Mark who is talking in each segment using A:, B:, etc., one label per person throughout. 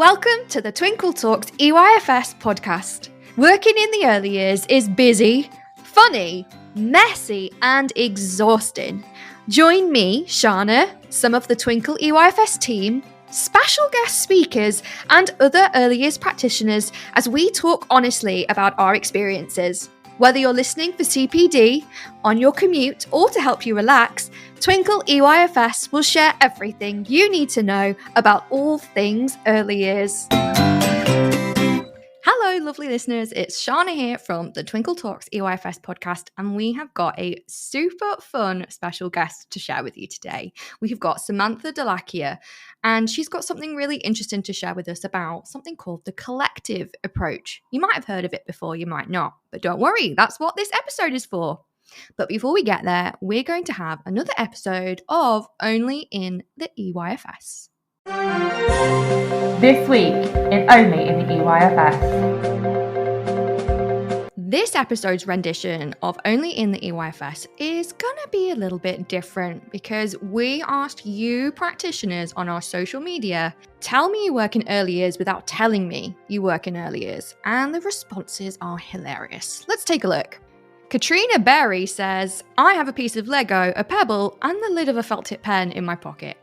A: Welcome to the Twinkl Talks EYFS podcast. Working in the early years is busy, funny, messy, and exhausting. Join me, Shána, some of the Twinkl EYFS team, special guest speakers, and other early years practitioners as we talk honestly about our experiences. Whether you're listening for CPD, on your commute, or to help you relax, Twinkl EYFS will share everything you need to know about all things early years. Hello, lovely listeners. It's Shána here from the Twinkl Talks EYFS podcast, and we have got a super fun special guest to share with you today. We've got Samantha Dholakia, and she's got something really interesting to share with us about something called the collective approach. You might have heard of it before, you might not, but don't worry, that's what this episode is for. But before we get there, we're going to have another episode of Only in the EYFS.
B: This week in Only in the EYFS.
A: This episode's rendition of Only in the EYFS is going to be a little bit different because we asked you practitioners on our social media, tell me you work in early years without telling me you work in early years. And the responses are hilarious. Let's take a look. Katrina Berry says, I have a piece of Lego, a pebble, and the lid of a felt tip pen in my pocket.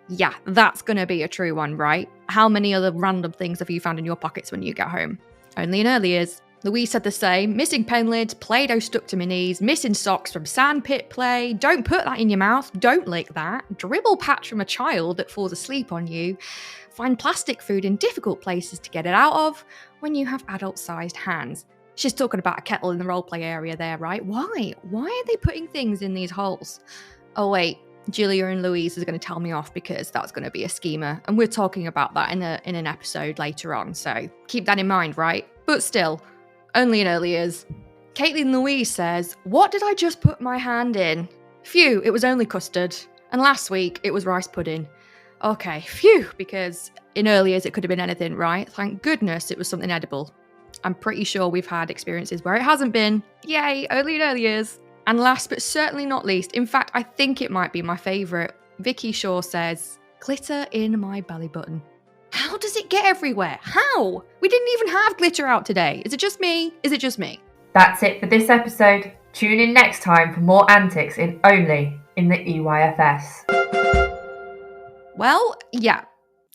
A: Yeah, that's going to be a true one, right? How many other random things have you found in your pockets when you get home? Only in early years. Louise said the same. Missing pen lids, Play-Doh stuck to my knees, missing socks from sandpit play, don't put that in your mouth, don't lick that, dribble patch from a child that falls asleep on you, find plastic food in difficult places to get it out of when you have adult-sized hands. She's talking about a kettle in the roleplay area there, right? Why? Why are they putting things in these holes? Oh wait, Julia and Louise is going to tell me off because that's going to be a schema, and we're talking about that in an episode later on, so keep that in mind, right? But still, only in early years. Caitlin Louise says, what did I just put my hand in? Phew, it was only custard. And last week, it was rice pudding. Okay, phew, because in early years, it could have been anything, right? Thank goodness it was something edible. I'm pretty sure we've had experiences where it hasn't been. Yay, only in early years. And last but certainly not least, in fact, I think it might be my favourite, Vicky Shaw says, glitter in my belly button. How does it get everywhere? How? We didn't even have glitter out today. Is it just me? Is it just me?
B: That's it for this episode. Tune in next time for more antics in Only in the EYFS.
A: Well, yeah.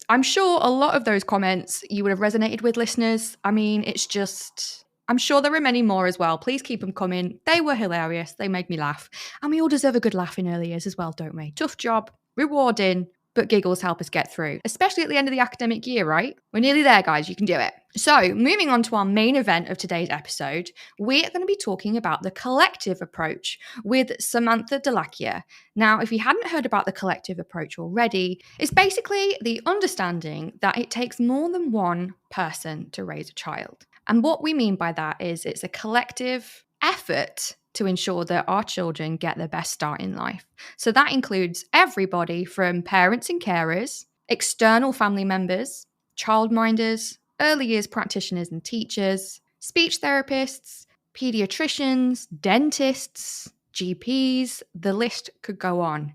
A: I'm sure a lot of those comments you would have resonated with, listeners. I mean, it's just... I'm sure there are many more as well. Please keep them coming. They were hilarious. They made me laugh. And we all deserve a good laugh in early years as well, don't we? Tough job, rewarding, but giggles help us get through, especially at the end of the academic year, right? We're nearly there, guys. You can do it. So, moving on to our main event of today's episode, we're going to be talking about the collective approach with Samantha Dholakia. Now, if you hadn't heard about the collective approach already, it's basically the understanding that it takes more than one person to raise a child. And what we mean by that is it's a collective effort to ensure that our children get their best start in life. So that includes everybody from parents and carers, external family members, childminders, early years practitioners and teachers, speech therapists, pediatricians, dentists, GPs, the list could go on.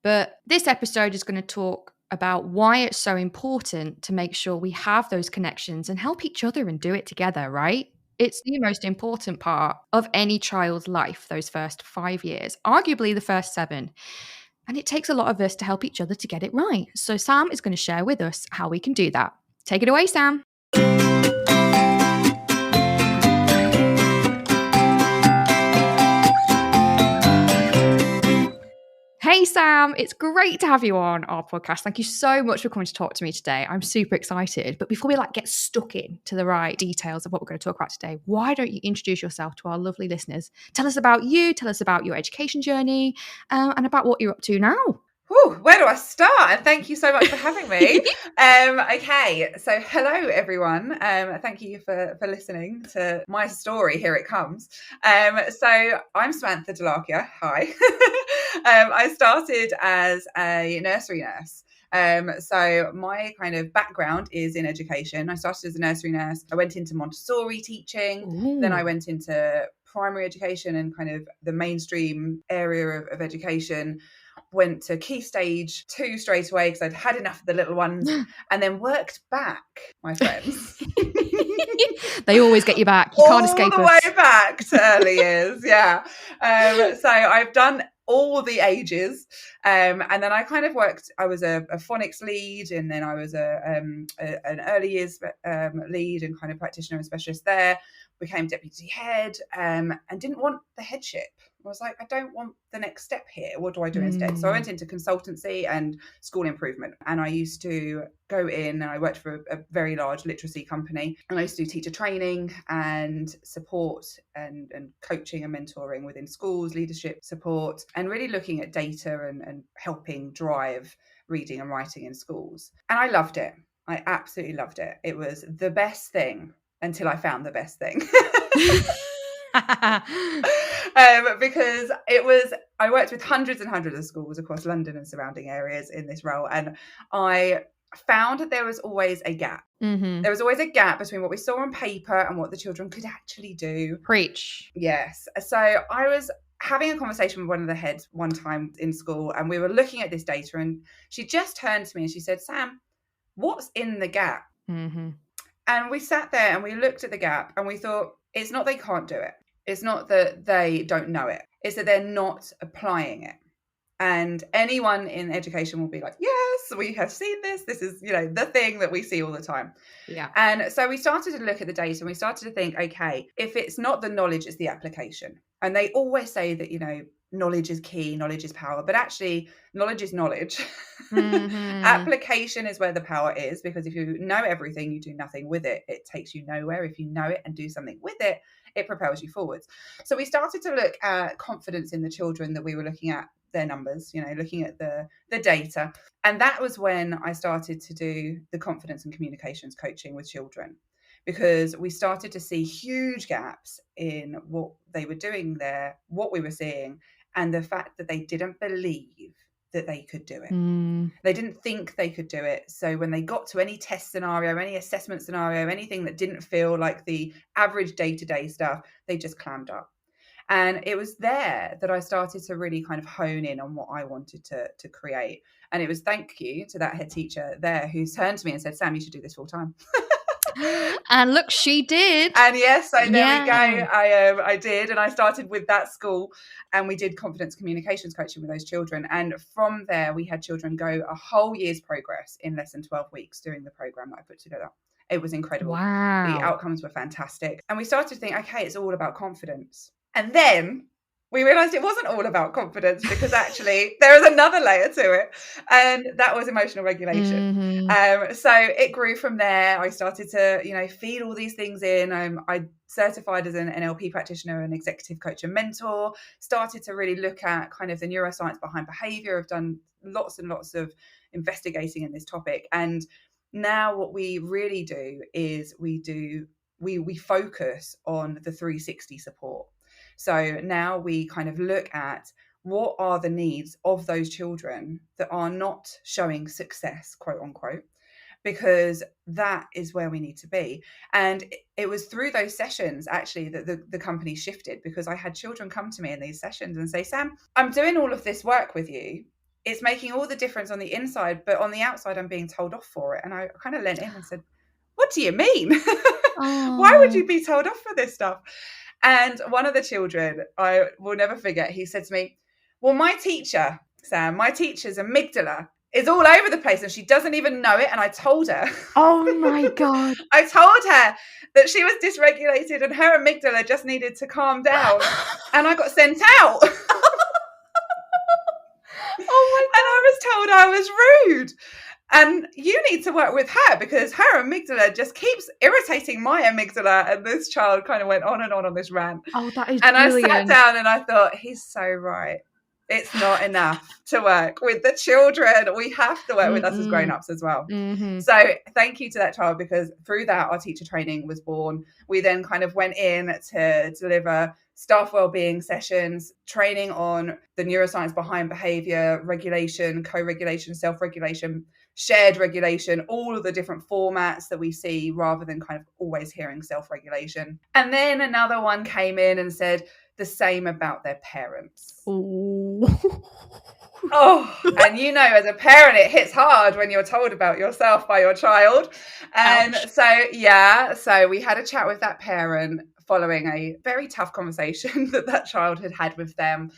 A: But this episode is going to talk about why it's so important to make sure we have those connections and help each other and do it together, right? It's the most important part of any child's life, those first 5 years, arguably the first 7. And it takes a lot of us to help each other to get it right. So Sam is going to share with us how we can do that. Take it away, Sam. Hey Sam, it's great to have you on our podcast. Thank you so much for coming to talk to me today. I'm super excited. But before we get stuck into the right details of what we're going to talk about today, why don't you introduce yourself to our lovely listeners? Tell us about you, tell us about your education journey, and about what you're up to now.
C: Ooh, where do I start? And thank you so much for having me. Okay, so hello everyone. Thank you for listening to my story. Here it comes. So I'm Samantha Dholakia. Hi. I started as a nursery nurse. So my kind of background is in education. I started as a nursery nurse. I went into Montessori teaching. Ooh. Then I went into primary education and kind of the mainstream area of education. went to Key Stage 2 straight away because I'd had enough of the little ones, and then worked back, my friends.
A: They always get you back. You can't escape
C: all the
A: us.
C: way back to early years. Yeah. So I've done all the ages, and then I kind of worked. I was a phonics lead, and then I was an early years lead and kind of practitioner and specialist there. Became deputy head, and didn't want the headship. I was like, I don't want the next step here. What do I do instead? So I went into consultancy and school improvement, and I used to go in, and I worked for a very large literacy company, and I used to do teacher training and support and coaching and mentoring within schools, leadership support, and really looking at data and helping drive reading and writing in schools. And I loved it. I absolutely loved it. It was the best thing until I found the best thing. Because I worked with hundreds and hundreds of schools across London and surrounding areas in this role, and I found that there was always a gap.
A: Mm-hmm.
C: There was always a gap between what we saw on paper and what the children could actually do.
A: Preach.
C: Yes. So I was having a conversation with one of the heads one time in school, and we were looking at this data, and she just turned to me and she said, Sam, what's in the gap?
A: Mm-hmm.
C: And we sat there and we looked at the gap, and we thought, it's not they can't do it. It's not that they don't know it. It's that they're not applying it. And anyone in education will be like, yes, we have seen this. This is, the thing that we see all the time.
A: Yeah.
C: And so we started to look at the data, and we started to think, okay, if it's not the knowledge, it's the application. And they always say that, knowledge is key, knowledge is power, but actually knowledge is knowledge. Mm-hmm. Application is where the power is, because if you know everything, you do nothing with it. It takes you nowhere. If you know it and do something with it, it propels you forwards. So we started to look at confidence in the children that we were looking at, their numbers, looking at the data. And that was when I started to do the confidence and communications coaching with children, because we started to see huge gaps in what they were doing there, what we were seeing, and the fact that they didn't believe that they could do it. They didn't think they could do it. So when they got to any test scenario, any assessment scenario, anything that didn't feel like the average day-to-day stuff, they just clammed up. And it was there that I started to really kind of hone in on what I wanted to create. And it was thank you to that head teacher there who turned to me and said, Sam, you should do this full time.
A: And look, she did.
C: And yes, so there we go. I did. And I started with that school, and we did confidence communications coaching with those children. And from there, we had children go a whole year's progress in less than 12 weeks doing the program that I put together. It was incredible.
A: Wow.
C: The outcomes were fantastic. And we started to think, okay, it's all about confidence. And then we realized it wasn't all about confidence, because actually there is another layer to it, and that was emotional regulation. Mm-hmm. So it grew from there. I started to, feed all these things in. I certified as an NLP practitioner and executive coach and mentor, started to really look at kind of the neuroscience behind behavior. I've done lots and lots of investigating in this topic. And now what we really do is we focus on the 360 support. So now we kind of look at what are the needs of those children that are not showing success, quote unquote, because that is where we need to be. And it was through those sessions actually that the company shifted, because I had children come to me in these sessions and say, Sam, I'm doing all of this work with you. It's making all the difference on the inside, but on the outside, I'm being told off for it. And I kind of leant in and said, what do you mean? Why would you be told off for this stuff? And one of the children, I will never forget, he said to me, well, my teacher, Sam, my teacher's amygdala is all over the place and she doesn't even know it. And I told her.
A: Oh my God.
C: I told her that she was dysregulated and her amygdala just needed to calm down. And I got sent out. Oh my God. And I was told I was rude. And you need to work with her because her amygdala just keeps irritating my amygdala. And this child kind of went on this rant.
A: Oh, that is
C: brilliant. I sat down and I thought, he's so right. It's not enough to work with the children. We have to work with us as grown-ups as well. Mm-hmm. So thank you to that child, because through that, our teacher training was born. We then kind of went in to deliver staff wellbeing sessions, training on the neuroscience behind behavior, regulation, co-regulation, self-regulation, shared regulation, all of the different formats that we see rather than kind of always hearing self-regulation. And then another one came in and said the same about their parents.
A: Ooh.
C: Oh, and you know, as a parent, it hits hard when you're told about yourself by your child. And
A: Ouch.
C: so we had a chat with that parent following a very tough conversation that child had had with them.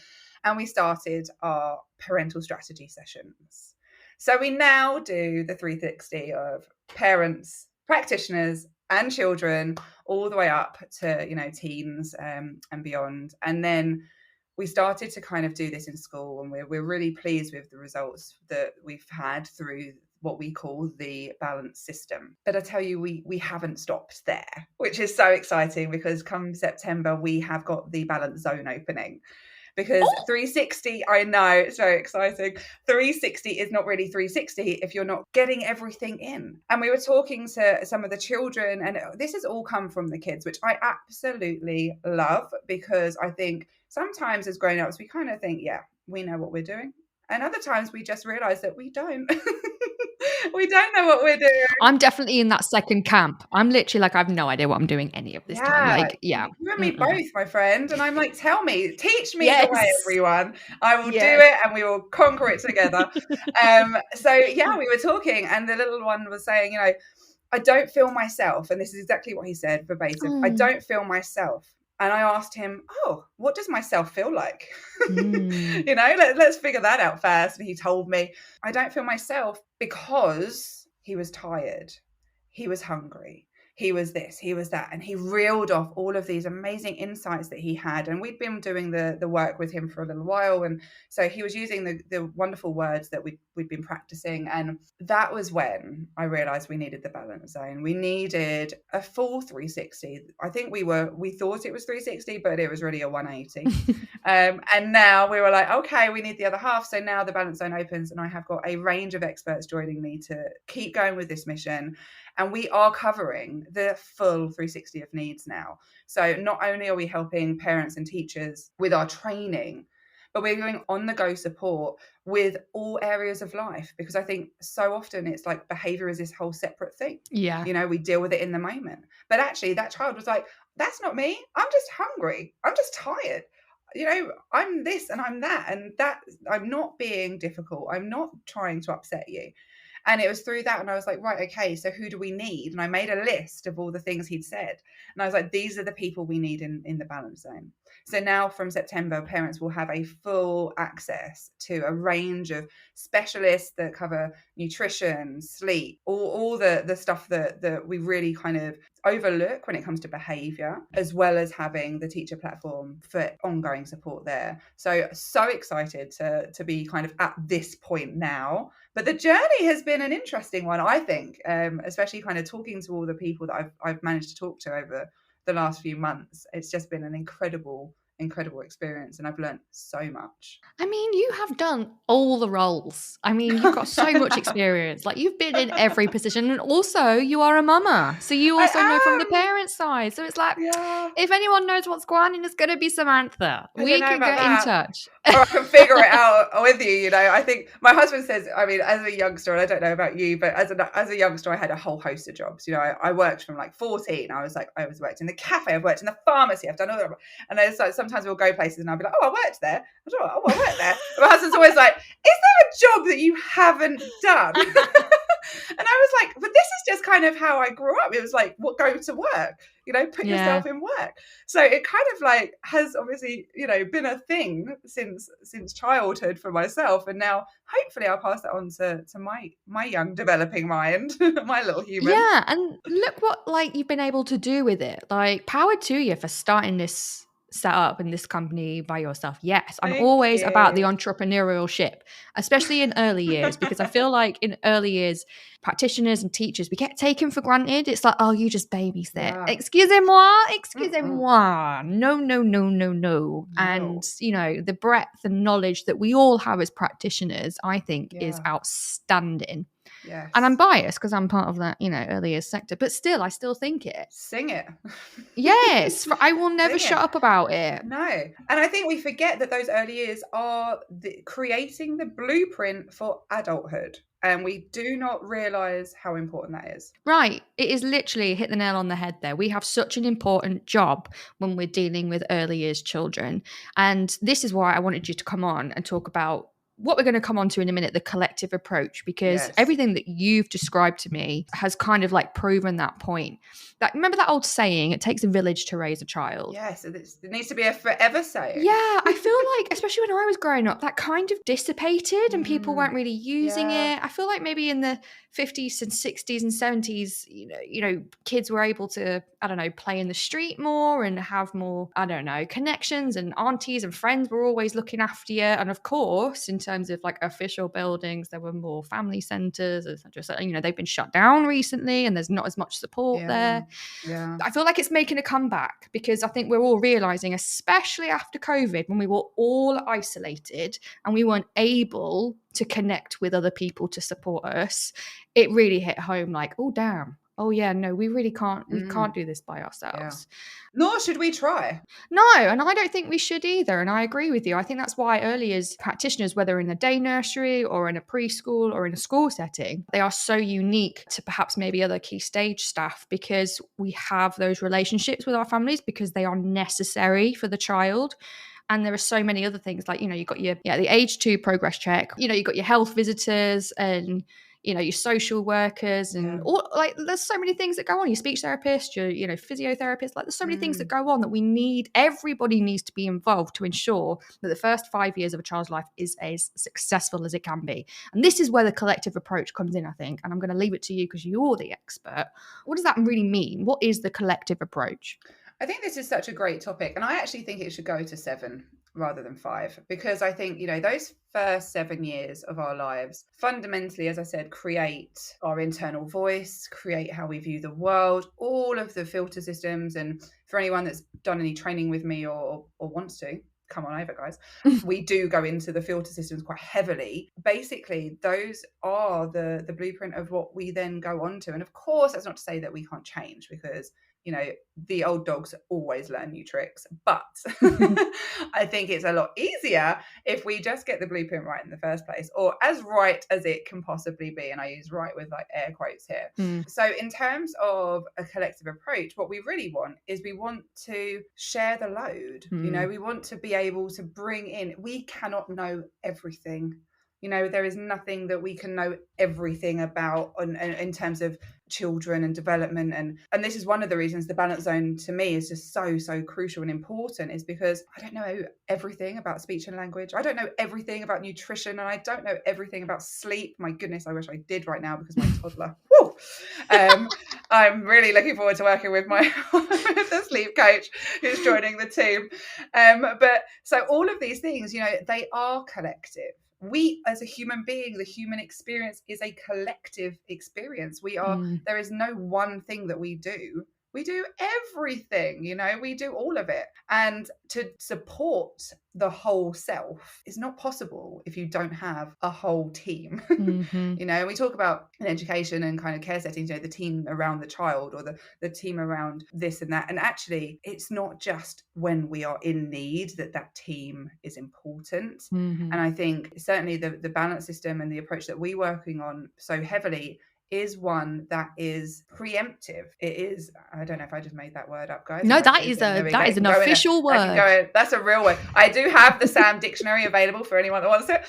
C: And we started our parental strategy sessions. So we now do the 360 of parents, practitioners, and children, all the way up to, you know, teens and beyond. And then we started to kind of do this in school, and we're really pleased with the results that we've had through what we call the balance system. But I tell you, we haven't stopped there, which is so exciting, because come September, we have got the balance zone opening. Because 360, I know, it's very exciting. 360 is not really 360 if you're not getting everything in. And we were talking to some of the children, and this has all come from the kids, which I absolutely love, because I think sometimes as grown-ups, we kind of think, yeah, we know what we're doing. And other times we just realize that we don't. We don't know what we're doing.
A: I'm definitely in that second camp. I'm literally like, I have no idea what I'm doing any of this time. Like, yeah.
C: You and me both, my friend. And I'm like, tell me, teach me
A: Yes.
C: the way, everyone. I will
A: Yes.
C: do it, and we will conquer it together. So yeah, we were talking, and the little one was saying, you know, I don't feel myself. And this is exactly what he said verbatim. I don't feel myself. And I asked him, oh, what does myself feel like? You know, let's figure that out first. And he told me, I don't feel myself, because he was tired. He was hungry. He was this, he was that. And he reeled off all of these amazing insights that he had. And we'd been doing the work with him for a little while. And so he was using the wonderful words that we'd been practicing. And that was when I realized we needed the balance zone. We needed a full 360. I think we thought it was 360, but it was really a 180. And now we were like, okay, we need the other half. So now the balance zone opens, and I have got a range of experts joining me to keep going with this mission. And we are covering the full 360 of needs now. So not only are we helping parents and teachers with our training, but we're doing on-the-go support with all areas of life, because I think so often it's like behavior is this whole separate thing.
A: Yeah.
C: You know, we deal with it in the moment. But actually that child was like, that's not me. I'm just hungry. I'm just tired. You know, I'm this and I'm that, and that I'm not being difficult. I'm not trying to upset you. And it was through that, and I was like, right, okay, so who do we need? And I made a list of all the things he'd said. And I was like, these are the people we need in the balance zone. So now from September, parents will have a full access to a range of specialists that cover nutrition, sleep, all the stuff that we really kind of overlook when it comes to behavior, as well as having the teacher platform for ongoing support there. So excited to be kind of at this point now. But the journey has been an interesting one, I think, especially kind of talking to all the people that I've managed to talk to over the last few months. It's just been an incredible experience, and I've learned so much.
A: I mean, you have done all the roles. I mean, you've got so much experience. Like, you've been in every position, and also you are a mama, so you also know from the parent side. So it's like, if anyone knows what's going on, it's going to be Samantha. We can get in touch.
C: Or I can figure it out with you. You know, I think my husband says, I mean, as a youngster, and I don't know about you, but as a youngster, I had a whole host of jobs. You know, I worked from like 14. I was worked in the cafe. I've worked in the pharmacy. I've done all that. And it's like sometimes we'll go places, and I'll be like, oh, I worked there. I worked there. And my husband's always like, is there a job that you haven't done? And I was like, but this is just kind of how I grew up. It was like, go to work, you know, put yourself in work. So it kind of like has obviously, you know, been a thing since childhood for myself. And now hopefully I'll pass that on to my young developing mind, my little human.
A: Yeah. And look what like you've been able to do with it. Like, power to you for starting this set up in this company by yourself. Yes, I'm always about the entrepreneurial ship, especially in early years, because I feel like in early years, practitioners and teachers, we get taken for granted. It's like, oh, you just babysit. Yeah. Excusez-moi. No. And, you know, the breadth and knowledge that we all have as practitioners, I think is outstanding.
C: Yes.
A: And I'm biased because I'm part of that, early years sector, but still, I still think it.
C: Sing it.
A: Yes, I will never
C: Sing
A: shut
C: it.
A: up about it.
C: No. And I think we forget that those early years are creating the blueprint for adulthood. And we do not realise how important that is.
A: Right. It is literally hit the nail on the head there. We have such an important job when we're dealing with early years children. And this is why I wanted you to come on and talk about what we're going to come on to in a minute, the collective approach, because
C: Yes.
A: everything that you've described to me has kind of like proven that point. Remember that old saying, it takes a village to raise a child?
C: Yes, it needs to be a forever saying.
A: Yeah, I feel like, especially when I was growing up, that kind of dissipated and people weren't really using it. I feel like maybe in the 50s and 60s and 70s, kids were able to, I don't know, play in the street more and have more, I don't know, connections, and aunties and friends were always looking after you. And of course, in terms of like official buildings, there were more family centres, etc. They've been shut down recently and there's not as much support there.
C: Yeah.
A: I feel like it's making a comeback because I think we're all realising, especially after COVID, when we were all isolated and we weren't able to connect with other people to support us, it really hit home like, oh, damn. Oh, yeah, no, we really can't. We can't do this by ourselves.
C: Yeah. Nor should we try.
A: No, and I don't think we should either. And I agree with you. I think that's why early years practitioners, whether in a day nursery or in a preschool or in a school setting, they are so unique to perhaps maybe other key stage staff because we have those relationships with our families because they are necessary for the child. And there are so many other things like, you've got the age 2 progress check, you've got your health visitors and, your social workers and all, like, there's so many things that go on. Your speech therapist, your, physiotherapist, like there's so many things that go on that everybody needs to be involved to ensure that the first 5 years of a child's life is as successful as it can be. And this is where the collective approach comes in, I think. And I'm going to leave it to you because you're the expert. What does that really mean? What is the collective approach?
C: I think this is such a great topic. And I actually think it should go to 7 rather than 5, because I think, those first 7 years of our lives fundamentally, as I said, create our internal voice, create how we view the world, all of the filter systems. And for anyone that's done any training with me or wants to, come on over, guys. We do go into the filter systems quite heavily. Basically, those are the blueprint of what we then go on to. And of course, that's not to say that we can't change, because the old dogs always learn new tricks, but I think it's a lot easier if we just get the blueprint right in the first place, or as right as it can possibly be. And I use right with like air quotes here. So in terms of a collective approach, what we really want is we want to share the load. We want to be able to bring in, we cannot know everything. There is nothing that we can know everything about in terms of children and development. And this is one of the reasons the balance zone to me is just so crucial and important, is because I don't know everything about speech and language. I don't know everything about nutrition, and I don't know everything about sleep. My goodness, I wish I did right now, because my toddler, I'm really looking forward to working with with the sleep coach who's joining the team. But so all of these things, they are collective. We, as a human being, the human experience is a collective experience. There is no one thing that we do. We do everything, we do all of it. And to support the whole self is not possible if you don't have a whole team. We talk about in education and kind of care settings, the team around the child, or the team around this and that. And actually, it's not just when we are in need that team is important. And I think certainly the balance system and the approach that we're working on so heavily is one that is preemptive. It is, I don't know if I just made that word up, guys.
A: No, that is an official word. That's a real word.
C: I do have the Sam dictionary available for anyone that wants it.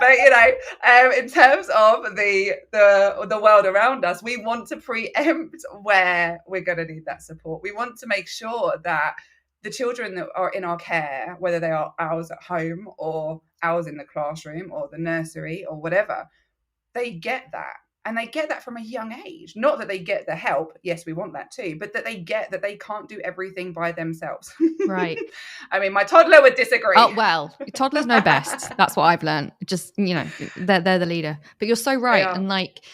C: But in terms of the world around us, we want to preempt where we're going to need that support. We want to make sure that the children that are in our care, whether they are ours at home or ours in the classroom or the nursery or whatever, they get that. And they get that from a young age. Not that they get the help. Yes, we want that too. But that they get that they can't do everything by themselves.
A: Right.
C: I mean, my toddler would disagree.
A: Oh, well, toddlers know best. That's what I've learned. Just, they're the leader. But you're so right. And like,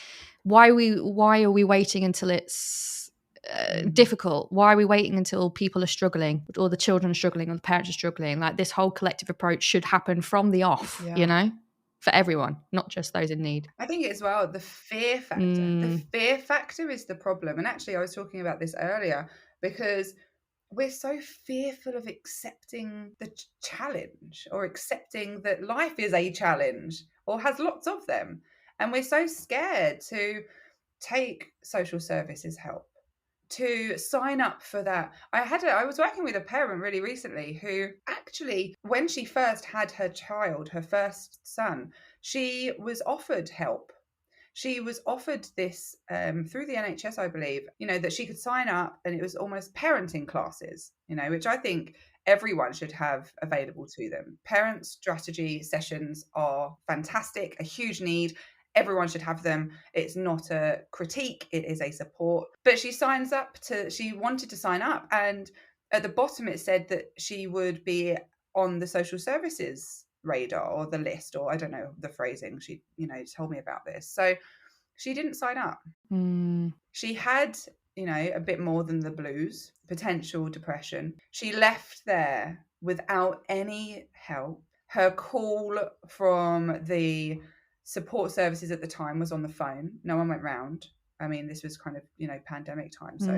A: why are we waiting until it's difficult? Why are we waiting until people are struggling, or the children are struggling, or the parents are struggling? Like, this whole collective approach should happen from the off, for everyone, not just those in need.
C: I think as well, the fear factor. The fear factor is the problem. And actually, I was talking about this earlier because we're so fearful of accepting the challenge or accepting that life is a challenge or has lots of them. And we're so scared to take social services help, to sign up for that. I was working with a parent really recently who actually, when she first had her child, her first son, she was offered help. She was offered this through the NHS, I believe, that she could sign up, and it was almost parenting classes, which I think everyone should have available to them. Parent strategy sessions are fantastic, a huge need. Everyone should have them. It's not a critique, it is a support. But she wanted to sign up, and at the bottom it said that she would be on the social services radar or the list, or I don't know the phrasing. She told me about this. So she didn't sign up. She had a bit more than the blues, potential depression. She left there without any help. Her call from the support services at the time was on the phone. No one went round. I mean, this was kind of pandemic time, so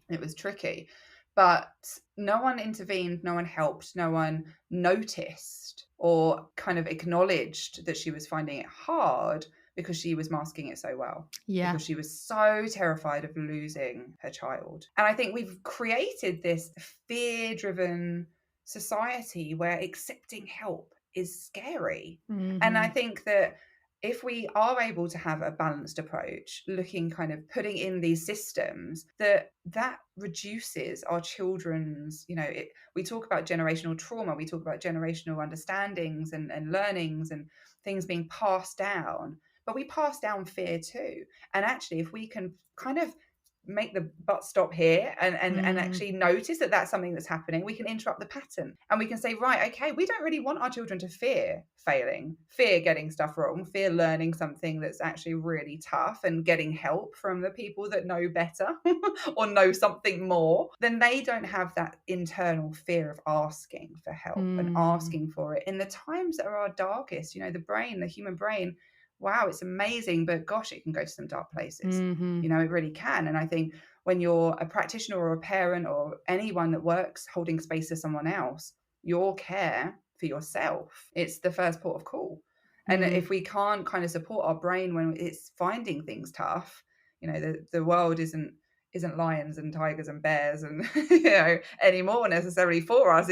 C: it was tricky. But no one intervened, no one helped, no one noticed or kind of acknowledged that she was finding it hard because she was masking it so well.
A: Yeah.
C: Because she was so terrified of losing her child. And I think we've created this fear-driven society where accepting help is scary. And I think that if we are able to have a balanced approach, putting in these systems, that reduces our children's, we talk about generational trauma, we talk about generational understandings and learnings and things being passed down, but we pass down fear too. And actually, if we can kind of make the butt stop here and actually notice that that's something that's happening, we can interrupt the pattern and we can say, right, okay, we don't really want our children to fear failing, fear getting stuff wrong, fear learning something that's actually really tough and getting help from the people that know better or know something more. Then they don't have that internal fear of asking for help and asking for it in the times that are our darkest. The human brain, wow, it's amazing, but gosh, it can go to some dark places. It really can. And I think when you're a practitioner or a parent or anyone that works holding space for someone else, your care for yourself, it's the first port of call. And if we can't kind of support our brain when it's finding things tough, the world isn't lions and tigers and bears and anymore necessarily for us.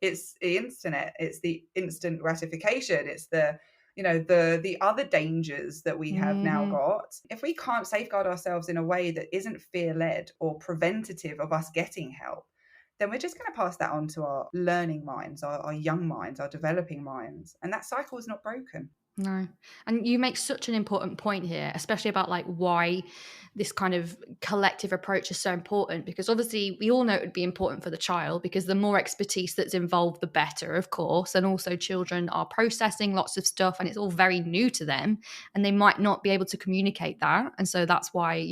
C: It's the internet, it's the instant gratification, it's the the other dangers that we have now got. If we can't safeguard ourselves in a way that isn't fear-led or preventative of us getting help, then we're just going to pass that on to our learning minds, our young minds, our developing minds. And that cycle is not broken.
A: No. And you make such an important point here, especially about why this kind of collective approach is so important, because obviously we all know it would be important for the child, because the more expertise that's involved, the better, of course. And also children are processing lots of stuff and it's all very new to them and they might not be able to communicate that. And so that's why,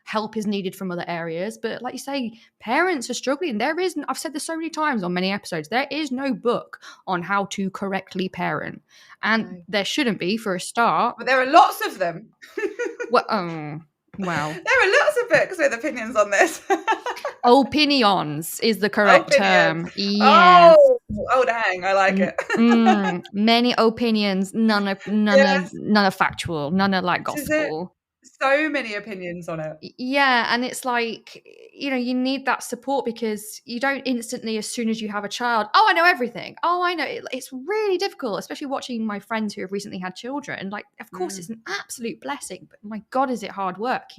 A: help is needed from other areas. But like you say, parents are struggling. I've said this so many times on many episodes, there is no book on how to correctly parent. And there shouldn't be, for a start.
C: But there are lots of them.
A: Well,
C: there are lots of books with opinions on this.
A: Opinions is the correct term. Yes.
C: Oh, dang! I like it.
A: Many opinions, none are factual, none are gospel.
C: So many opinions on it.
A: Yeah, and it's you need that support, because you don't instantly, as soon as you have a child, I know everything. I know it's really difficult, especially watching my friends who have recently had children. Of course, it's an absolute blessing, but my God, is it hard work,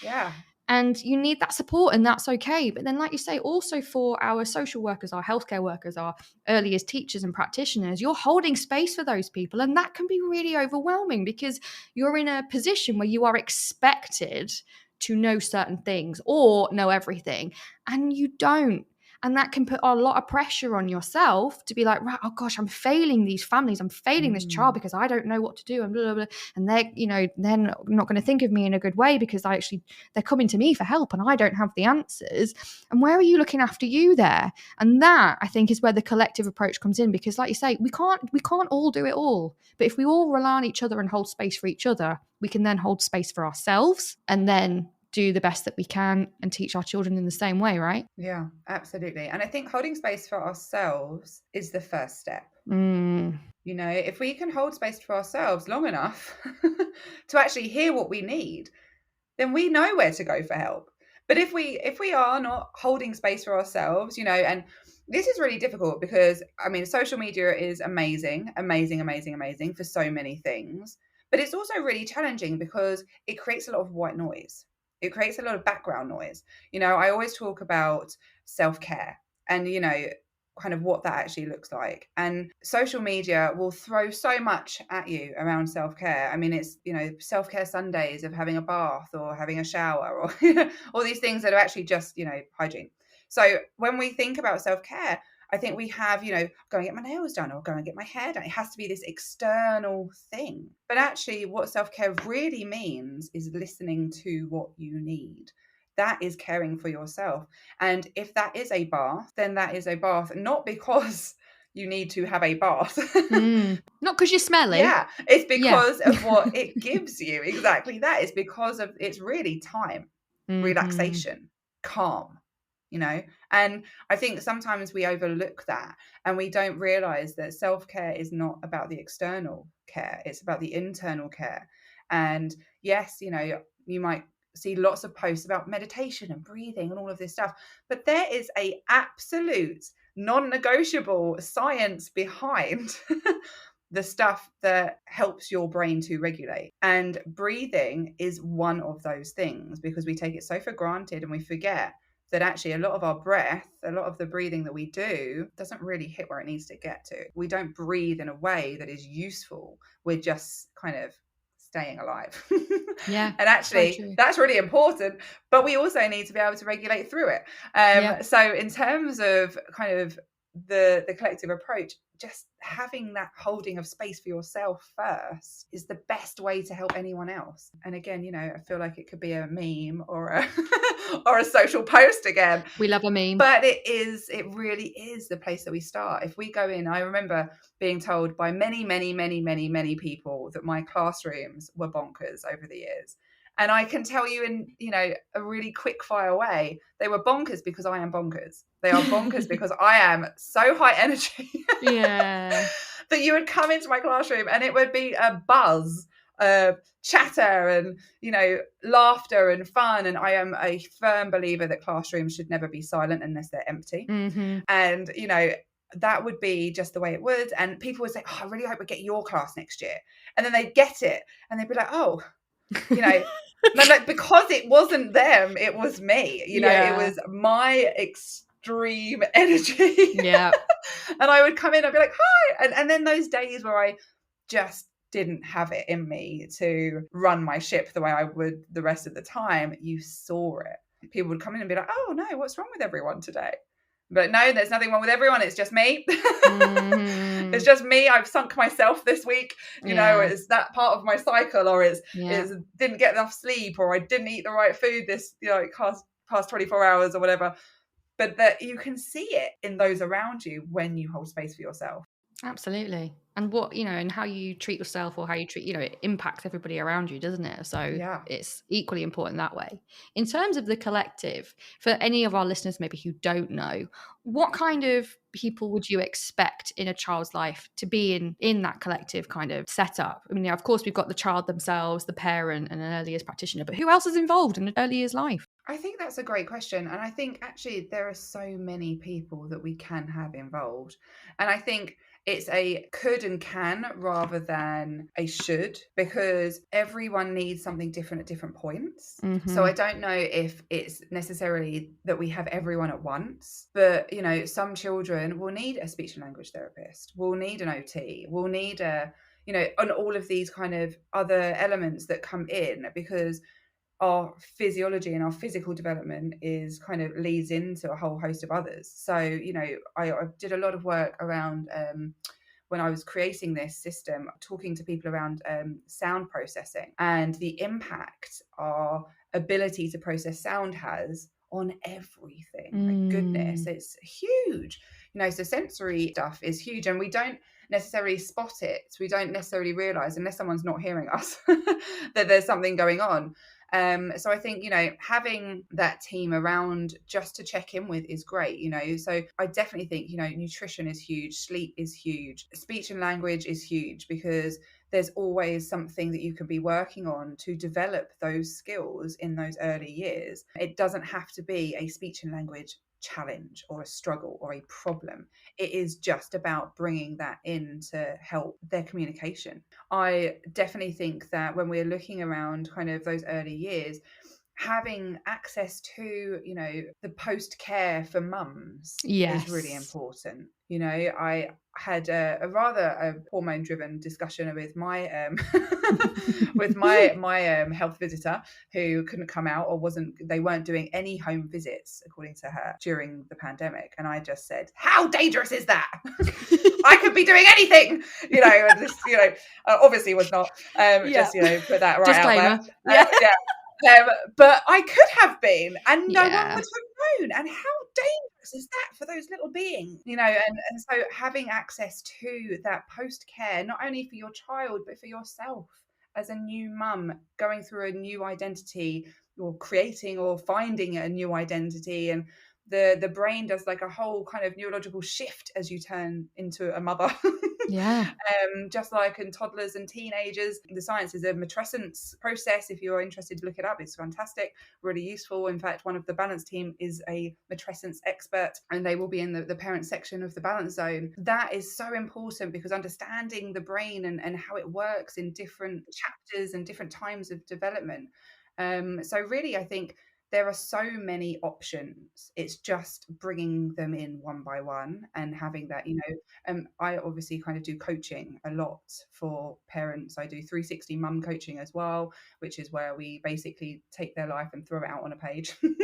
C: Yeah.
A: And you need that support, and that's okay. But then, like you say, also for our social workers, our healthcare workers, our early years teachers and practitioners, you're holding space for those people. And that can be really overwhelming, because you're in a position where you are expected to know certain things or know everything, and you don't. And that can put a lot of pressure on yourself to be like, right, oh gosh, I'm failing these families. I'm failing this child because I don't know what to do. And blah, blah, blah. And they're not going to think of me in a good way because they're coming to me for help and I don't have the answers. And where are you looking after you there? And that, I think, is where the collective approach comes in, because like you say, we can't all do it all. But if we all rely on each other and hold space for each other, we can then hold space for ourselves and then do the best that we can and teach our children in the same way, right?
C: Yeah, absolutely. And I think holding space for ourselves is the first step. You know, if we can hold space for ourselves long enough to actually hear what we need, then we know where to go for help. But if we are not holding space for ourselves, you know, and this is really difficult because, I mean, social media is amazing for so many things. But it's also really challenging because it creates a lot of white noise. It creates a lot of background noise. You know, I always talk about self-care and, you know, kind of what that actually looks like. And social media will throw so much at you around self-care. I mean, it's, you know, self-care Sundays of having a bath or having a shower or all these things that are actually just, you know, hygiene. So when we think about self-care, I think we have, you know, go and get my nails done or go and get my hair done. It has to be this external thing. But actually what self-care really means is listening to what you need. That is caring for yourself. And if that is a bath, then that is a bath, not because you need to have a bath.
A: Not because you're smelly.
C: Yeah, it's because of what it gives you. Exactly that. It's because of, it's really time, relaxation, calm, you know. And I think sometimes we overlook that and we don't realize that self-care is not about the external care. It's about the internal care. And yes, you know, you might see lots of posts about meditation and breathing and all of this stuff, but there is a absolute non-negotiable science behind the stuff that helps your brain to regulate. And breathing is one of those things, because we take it so for granted and we forget that actually a lot of our breath, a lot of the breathing that we do doesn't really hit where it needs to get to. We don't breathe in a way that is useful. We're just kind of staying alive.
A: Yeah.
C: And actually that's really important, but we also need to be able to regulate through it. So in terms of kind of the collective approach, just having that holding of space for yourself first is the best way to help anyone else. And again, you know, I feel like it could be a meme or a or a social post again.
A: We love a meme.
C: But it really is the place that we start. If we go in, I remember being told by many people that my classrooms were bonkers over the years. And I can tell you in, you know, a really quick fire way, they were bonkers because I am bonkers. They are bonkers because I am so high energy.
A: Yeah.
C: That you would come into my classroom and it would be a buzz, chatter and, you know, laughter and fun. And I am a firm believer that classrooms should never be silent unless they're empty. And, you know, that would be just the way it would. And people would say, oh, I really hope we get your class next year. And then they'd get it and they'd be like, oh, you know, like, because it wasn't them, it was me, you know, it was my extreme energy.
A: Yeah.
C: And I would come in, I'd be like, hi. And then those days where I just didn't have it in me to run my ship the way I would the rest of the time, you saw it. People would come in and be like, oh no, what's wrong with everyone today? But no, there's nothing wrong with everyone. It's just me. It's just me. I've sunk myself this week. You know, it's that part of my cycle, or it's didn't get enough sleep, or I didn't eat the right food this, you know, past 24 hours or whatever. But that you can see it in those around you when you hold space for yourself.
A: Absolutely. And what, you know, and how you treat yourself or how you treat, you know, it impacts everybody around you, doesn't it? So it's equally important that way. In terms of the collective, for any of our listeners maybe who don't know, what kind of people would you expect in a child's life to be in that collective kind of setup? I mean, of course, we've got the child themselves, the parent and an early years practitioner, but who else is involved in an early years life?
C: I think that's a great question. And I think actually there are so many people that we can have involved. And I think it's a could and can rather than a should, because everyone needs something different at different points. So I don't know if it's necessarily that we have everyone at once, but, you know, some children will need a speech and language therapist, will need an OT, will need a, you know, and all of these kind of other elements that come in, because our physiology and our physical development is kind of leads into a whole host of others. So, I did a lot of work around when I was creating this system, talking to people around sound processing and the impact our ability to process sound has on everything. My goodness, it's huge. So sensory stuff is huge, and we don't necessarily spot it. We don't necessarily realize, unless someone's not hearing us, that there's something going on. So I think, having that team around just to check in with is great, so I definitely think, nutrition is huge, sleep is huge, speech and language is huge, because there's always something that you can be working on to develop those skills in those early years. It doesn't have to be a speech and language challenge or a struggle or a problem. It is just about bringing that in to help their communication. I definitely think that when we're looking around kind of those early years, having access to, the post-care for mums is really important. I had a rather hormone-driven discussion with my with my health visitor, who couldn't come out, or they weren't doing any home visits, according to her, during the pandemic. And I just said, how dangerous is that? I could be doing anything, and this, obviously was not, just, put that right
A: Disclaimer.
C: out there. But I could have been, and no one would have known. And how dangerous is that for those little beings, and so having access to that post-care, not only for your child, but for yourself as a new mum going through a new identity, or creating or finding a new identity. And the brain does like a whole kind of neurological shift as you turn into a mother. Just like in toddlers and teenagers. The science is a matrescence process. If you're interested to look it up, it's fantastic, really useful. In fact, one of the balance team is a matrescence expert, and they will be in the parent section of the balance zone. That is so important, because understanding the brain and how it works in different chapters and different times of development. So really, I think there are so many options. It's just bringing them in one by one and having that, I obviously kind of do coaching a lot for parents. I do 360 mum coaching as well, which is where we basically take their life and throw it out on a page and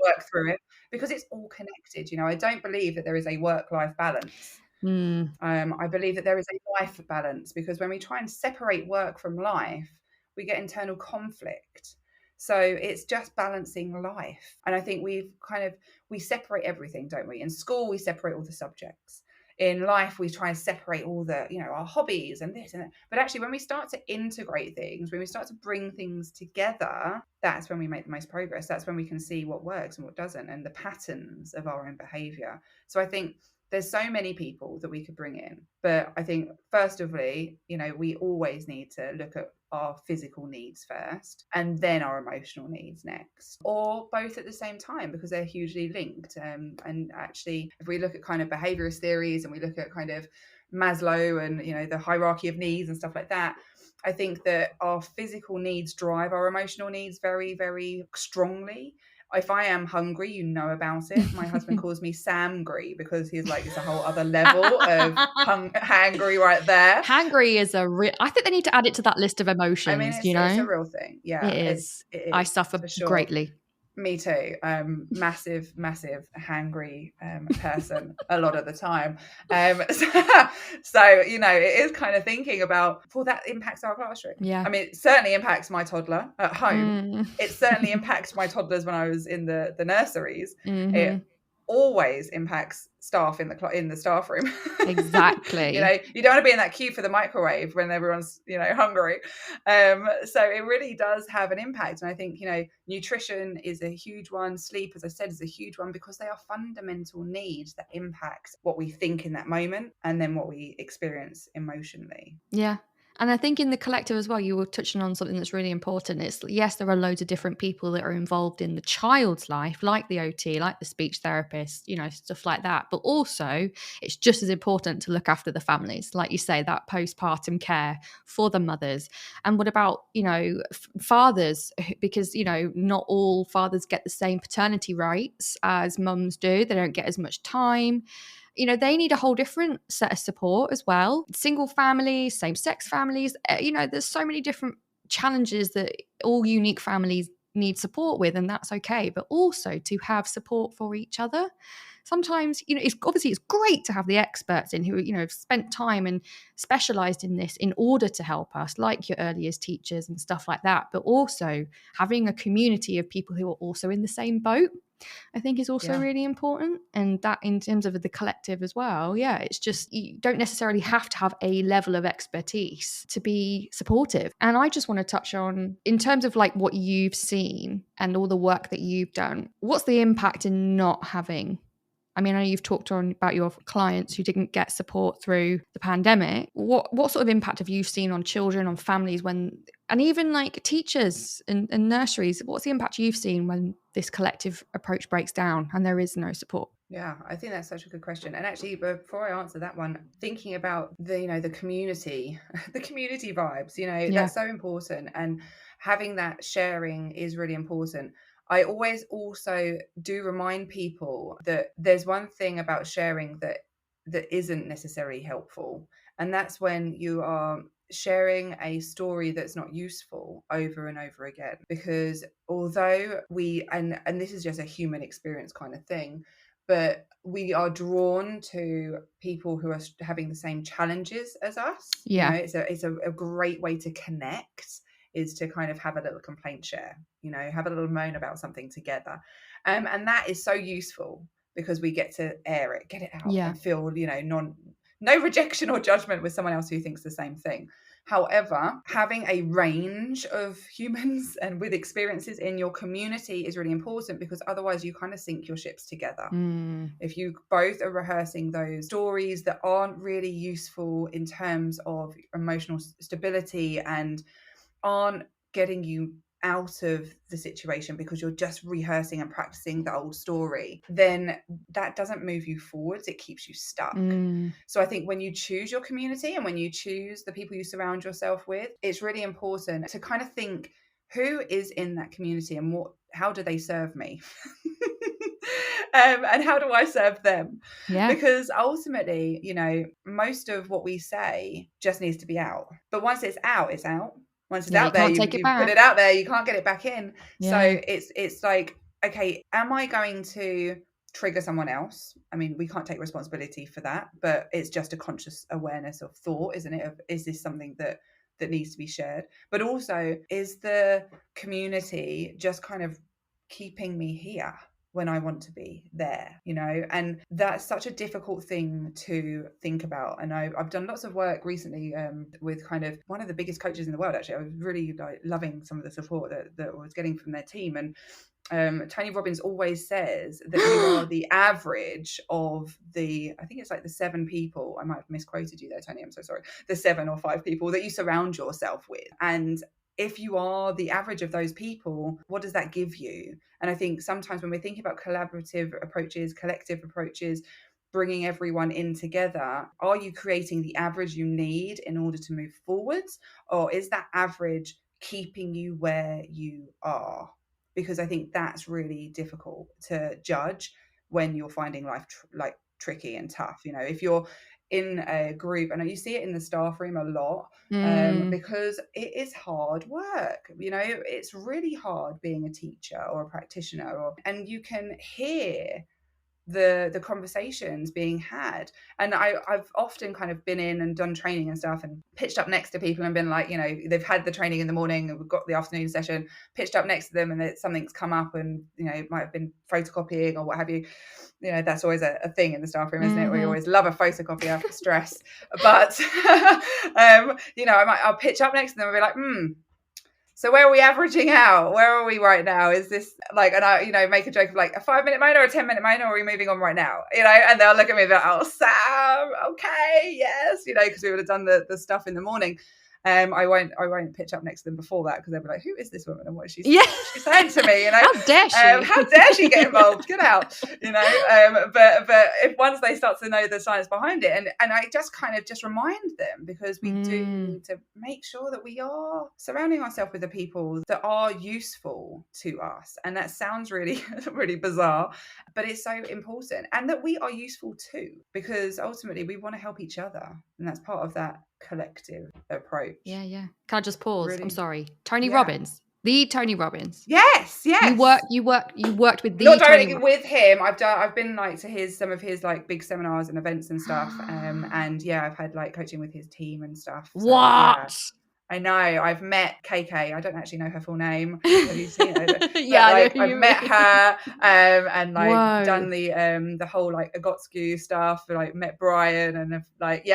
C: work through it, because it's all connected. I don't believe that there is a work-life balance. I believe that there is a life balance, because when we try and separate work from life, we get internal conflict. So it's just balancing life. And I think we separate everything, don't we? In school, we separate all the subjects. In life, we try and separate all the, our hobbies and this and that. But actually, when we start to integrate things, when we start to bring things together, that's when we make the most progress. That's when we can see what works and what doesn't, and the patterns of our own behavior. So I think there's so many people that we could bring in. But I think, first of all, we always need to look at our physical needs first, and then our emotional needs next, or both at the same time, because they're hugely linked. And actually, if we look at kind of behaviorist theories, and we look at kind of Maslow and, the hierarchy of needs and stuff like that, I think that our physical needs drive our emotional needs very, very strongly. If I am hungry, you know about it. My husband calls me Samgry, because he's like, it's a whole other level of hangry right there.
A: Hangry is I think they need to add it to that list of emotions.
C: I mean, it's a real thing. Yeah,
A: it is. I suffer greatly.
C: Me too. Massive hangry person a lot of the time. So it is kind of thinking about, well, that impacts our classroom.
A: Yeah.
C: I mean, it certainly impacts my toddler at home. It certainly impacts my toddlers when I was in the nurseries. It always impacts staff in the staff room.
A: Exactly.
C: You don't want to be in that queue for the microwave when everyone's hungry. So it really does have an impact. And I think nutrition is a huge one. Sleep, as I said, is a huge one, because they are fundamental needs that impact what we think in that moment, and then what we experience emotionally.
A: Yeah. And I think in the collective as well, you were touching on something that's really important. It's, yes, there are loads of different people that are involved in the child's life, like the OT, like the speech therapist, stuff like that. But also, it's just as important to look after the families. Like you say, that postpartum care for the mothers. And what about, fathers? Because, not all fathers get the same paternity rights as mums do. They don't get as much time. They need a whole different set of support as well. Single families, same-sex families, there's so many different challenges that all unique families need support with, and that's okay, but also to have support for each other. Sometimes, it's great to have the experts in who, have spent time and specialized in this in order to help us, like your early years teachers and stuff like that. But also having a community of people who are also in the same boat, I think, is also really important. And that, in terms of the collective as well, it's just, you don't necessarily have to have a level of expertise to be supportive. And I just want to touch on, in terms of like what you've seen and all the work that you've done, what's the impact in not having, I mean, I know you've talked about your clients who didn't get support through the pandemic. What sort of impact have you seen on children, on families, and even like teachers and nurseries? What's the impact you've seen when this collective approach breaks down and there is no support?
C: Yeah, I think that's such a good question. And actually, before I answer that one, thinking about the community, the community vibes, that's so important. And having that sharing is really important. I always also do remind people that there's one thing about sharing that isn't necessarily helpful. And that's when you are sharing a story that's not useful over and over again. Because although and this is just a human experience kind of thing, but we are drawn to people who are having the same challenges as us. It's a great way to connect, is to kind of have a little complaint share, have a little moan about something together. And that is so useful because we get to air it, get it out, and feel, no rejection or judgment with someone else who thinks the same thing. However, having a range of humans and with experiences in your community is really important, because otherwise you kind of sink your ships together. If you both are rehearsing those stories that aren't really useful in terms of emotional stability and aren't getting you out of the situation because you're just rehearsing and practicing the old story, then that doesn't move you forwards. It keeps you stuck. So I think when you choose your community and when you choose the people you surround yourself with, it's really important to kind of think, who is in that community and how do they serve me? And how do I serve them? Because ultimately, most of what we say just needs to be out. But once it's out, it's out. Once it's out there, you put it out there, you can't get it back in. So it's like, okay, am I going to trigger someone else? I mean, we can't take responsibility for that, but it's just a conscious awareness of thought, isn't it? Is this something that needs to be shared? But also, is the community just kind of keeping me here when I want to be there, and that's such a difficult thing to think about. And I've done lots of work recently with kind of one of the biggest coaches in the world. Actually, I was really loving some of the support that I was getting from their team. And Tony Robbins always says that you are the average of I think it's like the 7 people, I might have misquoted you there, Tony, I'm so sorry, the 7 or 5 people that you surround yourself with. And if you are the average of those people, what does that give you? And I think sometimes when we're thinking about collaborative approaches, collective approaches, bringing everyone in together, are you creating the average you need in order to move forwards? Or is that average keeping you where you are? Because I think that's really difficult to judge when you're finding life tricky and tough. If you're in a group, and you see it in the staff room a lot, because it is hard work. It's really hard being a teacher or a practitioner, and you can hear the conversations being had. And I've often kind of been in and done training and stuff and pitched up next to people and been like, they've had the training in the morning and we've got the afternoon session, pitched up next to them, and something's come up and it might have been photocopying or what have you. That's always a thing in the staff room, isn't it? We always love a photocopier for stress. But I'll pitch up next to them and be like, so where are we averaging out? Where are we right now? Is this like, and I, make a joke of like a 5-minute moan or a 10-minute moan, or are we moving on right now? And they'll look at me and be like, oh, Sam, okay, yes, because we would have done the stuff in the morning. I won't pitch up next to them before that, because they'll be like, who is this woman and what is she saying to me?
A: How dare she?
C: How dare she get involved? Get out. But if once they start to know the science behind it, and I just kind of just remind them, because we do need to make sure that we are surrounding ourselves with the people that are useful to us. And that sounds really, really bizarre, but it's so important, and that we are useful too, because ultimately we want to help each other, and that's part of that collective approach. coach.
A: Yeah. Can I just pause?
C: Really?
A: I'm sorry. Tony
C: Yeah.
A: Robbins. The Tony Robbins.
C: Yes.
A: You worked with the
C: Not
A: Tony
C: directly with him. I've been like to some of his like big seminars and events and stuff. And yeah, I've had like coaching with his team and stuff. So,
A: What?
C: yeah. I know. I've met KK. I don't actually know her full name. Have you seen her? But,
A: Yeah,
C: like, I've met her and like
A: Whoa.
C: done the whole like Agotsku stuff. Like met Brian and like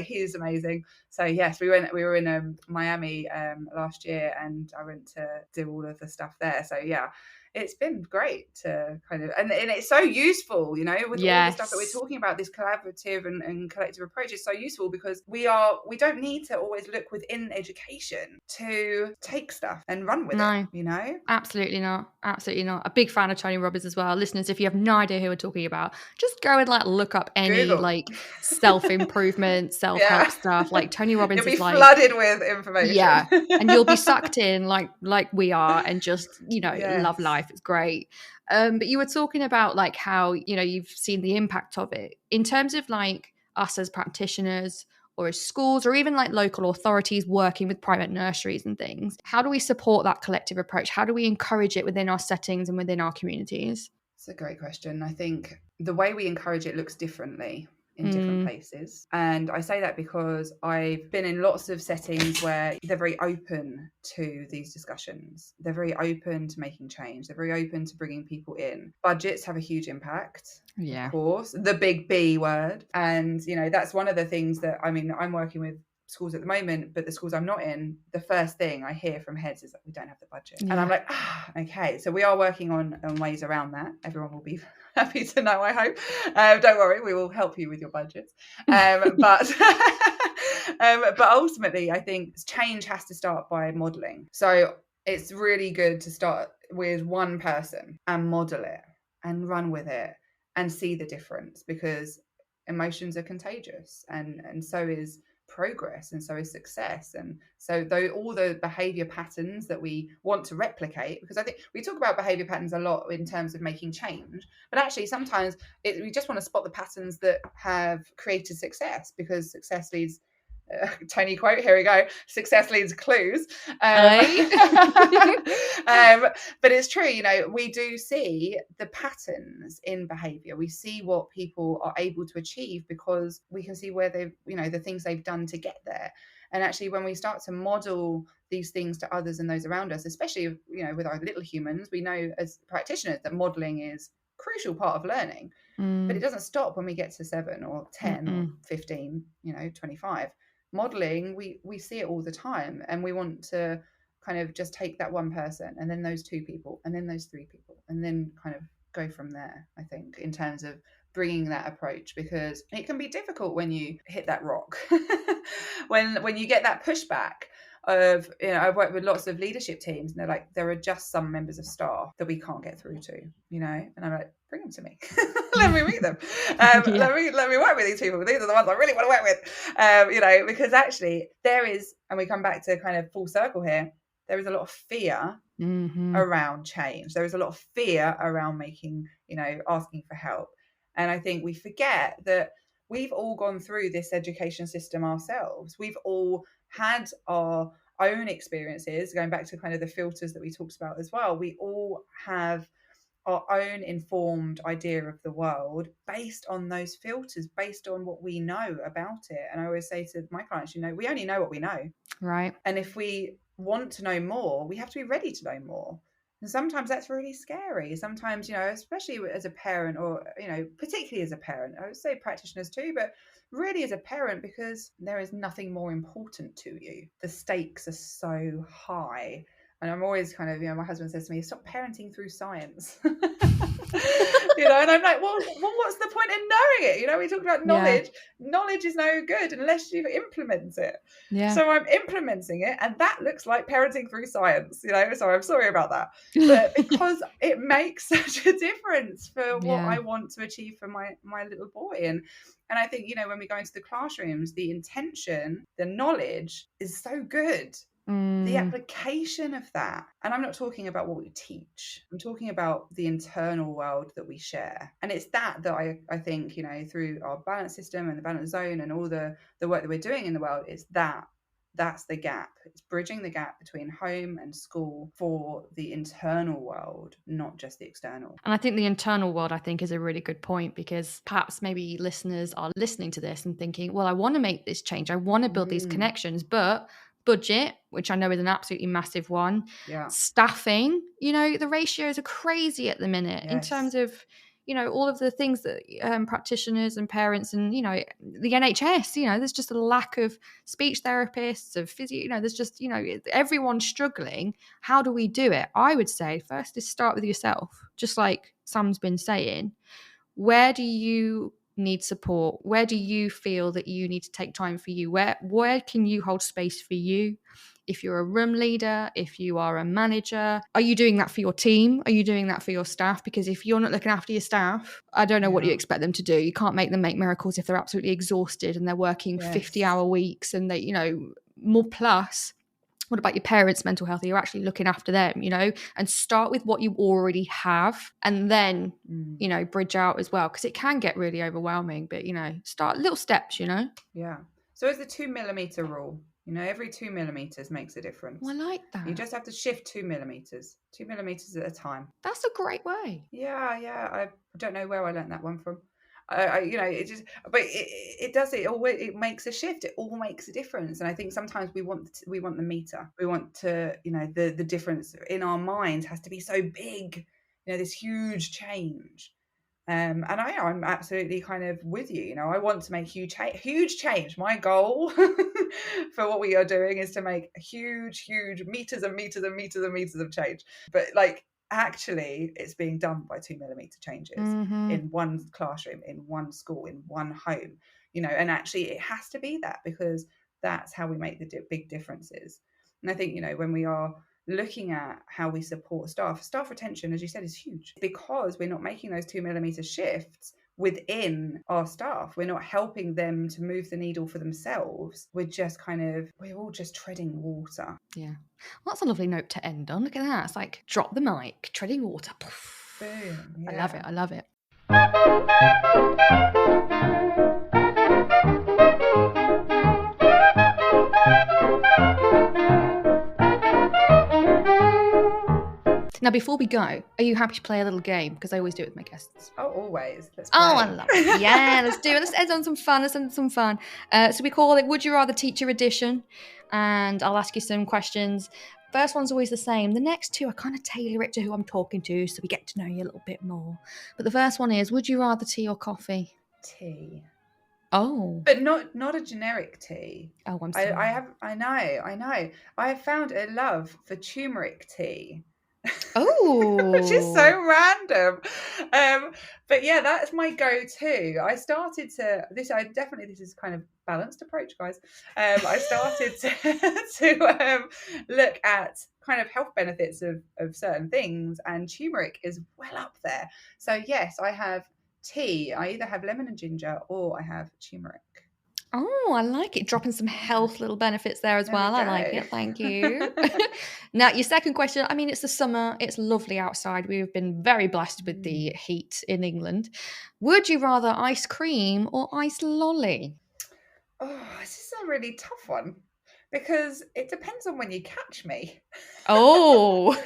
C: he's amazing. So yes, we were in Miami last year, and I went to do all of the stuff there. So yeah. It's been great to kind of, and it's so useful, you know, with all the stuff that we're talking about, this collaborative and collective approach is so useful because we don't need to always look within education to take stuff and run with it, you know?
A: Absolutely not. Absolutely not. A big fan of Tony Robbins as well. Listeners, if you have no idea who we're talking about, just go and like look up any
C: Google.
A: like self-improvement, self-help stuff. Like Tony Robbins
C: You'll be
A: is like
C: flooded with information.
A: Yeah. And you'll be sucked in like we are and just, you know, love life. It's great. But you were talking about like how, you know, you've seen the impact of it in terms of like us as practitioners or as schools or even like local authorities working with private nurseries and things. How do we support that collective approach? How do we encourage it within our settings and within our communities?
C: It's a great question. I think the way we encourage it looks differently in different places. And I say that because I've been in lots of settings where they're very open to these discussions. They're very open to making change. They're very open to bringing people in. Budgets have a huge impact. Yeah. Of course, the big B word. And, you know, that's one of the things that, I mean, I'm working with schools at the moment, but the schools I'm not in, the first thing I hear from heads is that we don't have the budget. And I'm like, okay. So we are working on ways around that. Everyone will be happy to know, I hope. Don't worry, we will help you with your budgets. But ultimately, I think change has to start by modelling. So it's really good to start with one person and model it and run with it and see the difference, because emotions are contagious, and so is progress, and so is success. And so all the behavior patterns that we want to replicate, because I think we talk about behavior patterns a lot in terms of making change, but actually sometimes we just want to spot the patterns that have created success, because success leads Tony quote, here we go, success leads clues. But it's true, you know, we do see the patterns in behavior. We see what people are able to achieve because we can see where they've, you know, the things they've done to get there. And actually, when we start to model these things to others and those around us, especially, you know, with our little humans, we know as practitioners that modeling is a crucial part of learning. But it doesn't stop when we get to 7 or 10 or 15, you know, 25. Modeling, we see it all the time, and we want to kind of just take that one person and then those 2 people and then those 3 people and then kind of go from there, I think, in terms of bringing that approach, because it can be difficult when you hit that rock when you get that pushback of, you know, I've worked with lots of leadership teams and they're like, there are just some members of staff that we can't get through to, you know, and I'm like, bring them to me. Let me meet them. Let me work with these people. These are the ones I really want to work with, you know, because actually there is, and we come back to kind of full circle here, there is a lot of fear around change. There is a lot of fear around making, you know, asking for help. And I think we forget that we've all gone through this education system ourselves. We've all had our own experiences, going back to kind of the filters that we talked about as well. We all have our own informed idea of the world based on those filters, based on what we know about it. And I always say to my clients, you know, we only know what we know.
A: Right.
C: And if we want to know more, we have to be ready to know more. And sometimes that's really scary. Sometimes, you know, especially as a parent, or, you know, particularly as a parent, I would say practitioners too, but really as a parent, because there is nothing more important to you. The stakes are so high. And I'm always kind of, you know, my husband says to me, stop parenting through science. You know, and I'm like, well, what's the point in knowing it? You know, we talked about knowledge. Yeah. Knowledge is no good unless you implement it. Yeah. So I'm implementing it, and that looks like parenting through science, you know, so I'm sorry about that. But because it makes such a difference for what I want to achieve for my little boy. And I think, you know, when we go into the classrooms, the intention, the knowledge is so good. The application of that, and I'm not talking about what we teach, I'm talking about the internal world that we share. And it's that I think, you know, through our balance system and the balance zone and all the work that we're doing in the world, is that that's the gap. It's bridging the gap between home and school for the internal world, not just the external.
A: And I think the internal world, I think, is a really good point, because perhaps maybe listeners are listening to this and thinking, well, I want to make this change. I want to build these connections, but budget, which I know is an absolutely massive one.
C: Yeah.
A: Staffing, the ratios are crazy at the minute in terms of, all of the things that practitioners and parents and, the NHS, there's just a lack of speech therapists, of physio, there's just, everyone's struggling. How do we do it? I would say first is start with yourself, just like Sam's been saying. Where do you need support? Where do you feel that you need to take time for you? Where can you hold space for you? If you're a room leader, if you are a manager, are you doing that for your team? Are you doing that for your staff? Because if you're not looking after your staff, I don't know what you expect them to do. You can't make them make miracles if they're absolutely exhausted and they're working 50-hour weeks and they, more plus. What about your parents' mental health? Are you actually looking after them, and start with what you already have and then, bridge out as well, because it can get really overwhelming, but, start little steps,
C: Yeah. So it's the 2 millimeter rule. Every 2 millimeters makes a difference.
A: Well, I like that.
C: You just have to shift 2 millimeters at a time.
A: That's a great way.
C: Yeah. I don't know where I learned that one from. It just, but it does it. It makes a shift. It all makes a difference. And I think sometimes we want the meter. We want to, the difference in our minds has to be so big. This huge change. And I'm absolutely kind of with you. I want to make huge change. My goal for what we are doing is to make huge meters and meters and meters and meters of change. But actually, it's being done by 2 millimeter changes in one classroom, in one school, in one home. And actually, it has to be that, because that's how we make the big differences. And I think when we are looking at how we support staff retention, as you said, is huge, because we're not making those 2 millimeter shifts within our staff. We're not helping them to move the needle for themselves. We're all just treading water.
A: Yeah. Well, that's a lovely note to end on. Look at that. It's like drop the mic, treading water.
C: Boom. Yeah.
A: I love it. Now, before we go, are you happy to play a little game? Because I always do it with my guests.
C: Oh, always. Let's play.
A: Oh, I love it. Yeah, let's do it. Let's end on some fun. So we call it Would You Rather Teacher Edition. And I'll ask you some questions. First one's always the same. The next two, I kind of tailor it to who I'm talking to, so we get to know you a little bit more. But the first one is, would you rather tea or coffee?
C: Tea.
A: Oh.
C: But not a generic tea.
A: Oh, I'm sorry.
C: I know. I have found a love for turmeric tea.
A: Oh.
C: Which is so random. But yeah, that's my go-to. I started to this is kind of balanced approach, guys. I started to look at kind of health benefits of certain things, and turmeric is well up there. So yes, I have tea. I either have lemon and ginger or I have turmeric.
A: Oh, I like it. Dropping some health little benefits there as well. I like it. Thank you. Now, your second question. I mean, it's the summer. It's lovely outside. We've been very blessed with the heat in England. Would you rather ice cream or ice lolly?
C: Oh, this is a really tough one, because it depends on when you catch me.
A: Oh.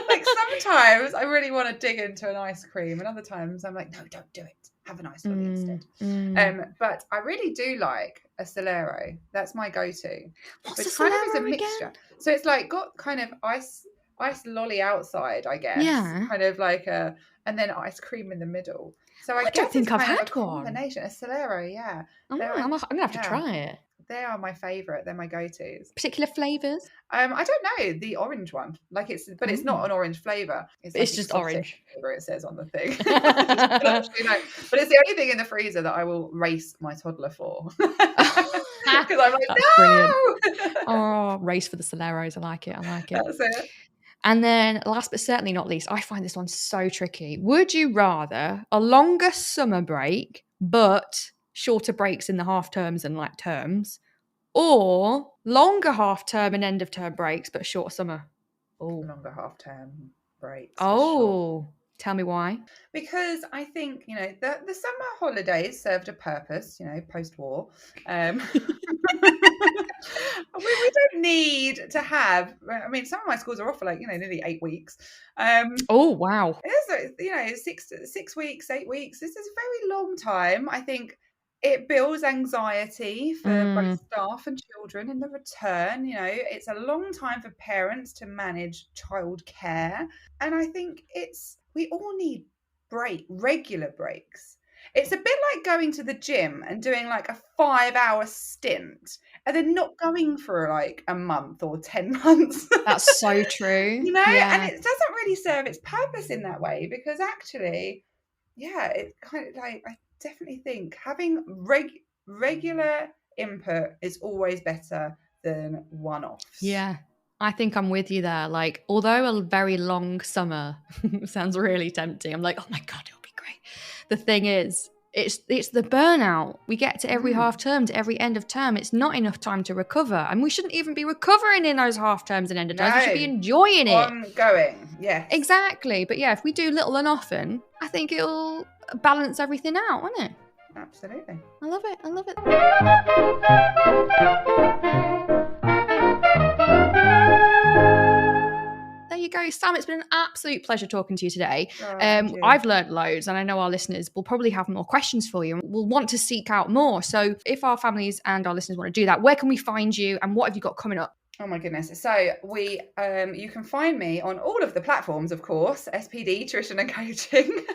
C: Like sometimes I really want to dig into an ice cream, and other times I'm like, no, don't do it. Have an ice lolly instead. But I really do like a Solero. That's my go-to.
A: What's
C: Which
A: a
C: kind of
A: Solero
C: is a mixture.
A: again?
C: So it's like got kind of ice lolly outside, I guess.
A: Yeah.
C: Kind of like and then ice cream in the middle. So I
A: don't
C: guess
A: think
C: it's
A: I've
C: kind of
A: had
C: a combination. A Solero, yeah.
A: I'm gonna have to try it.
C: They are my favourite. They're my go-tos.
A: Particular flavours?
C: I don't know, the orange one. It's not an orange flavour.
A: It's just orange.
C: Flavor, it says on the thing. Actually, no. But it's the only thing in the freezer that I will race my toddler for. Because I'm like,
A: that's
C: no!
A: Brilliant. Oh, race for the Soleros. I like it.
C: That's it.
A: And then last but certainly not least, I find this one so tricky. Would you rather a longer summer break, but shorter breaks in the half terms and like terms, or longer half term and end of term breaks, but short summer?
C: Oh, longer half term breaks.
A: Oh, tell me why.
C: Because I think, the summer holidays served a purpose, post-war. We don't need to have, I mean, some of my schools are off for like, nearly 8 weeks.
A: Oh, wow.
C: It is, 6 weeks, 8 weeks. This is a very long time. I think it builds anxiety for both staff and children in the return. It's a long time for parents to manage childcare. And I think we all need regular breaks. It's a bit like going to the gym and doing like a 5-hour stint and then not going for like a month or 10 months.
A: That's so true.
C: And it doesn't really serve its purpose in that way, because actually, it's kind of like, I definitely think having regular input is always better than one-offs.
A: Yeah. I think I'm with you there. Like, although a very long summer sounds really tempting, I'm like, oh my God, it'll be great. The thing is, it's the burnout. We get to every half term, to every end of term. It's not enough time to recover. And we shouldn't even be recovering in those half terms and end of terms. We should be enjoying it.
C: Ongoing, yes.
A: Exactly. But yeah, if we do little and often, I think it'll balance everything out, won't it?
C: Absolutely.
A: I love it. I love it. There you go, Sam. It's been an absolute pleasure talking to you today. I've learned loads, and I know our listeners will probably have more questions for you and will want to seek out more. So if our families and our listeners want to do that, where can we find you and what have you got coming up?
C: Oh my goodness. So you can find me on all of the platforms, of course, SPD, Tuition and Coaching.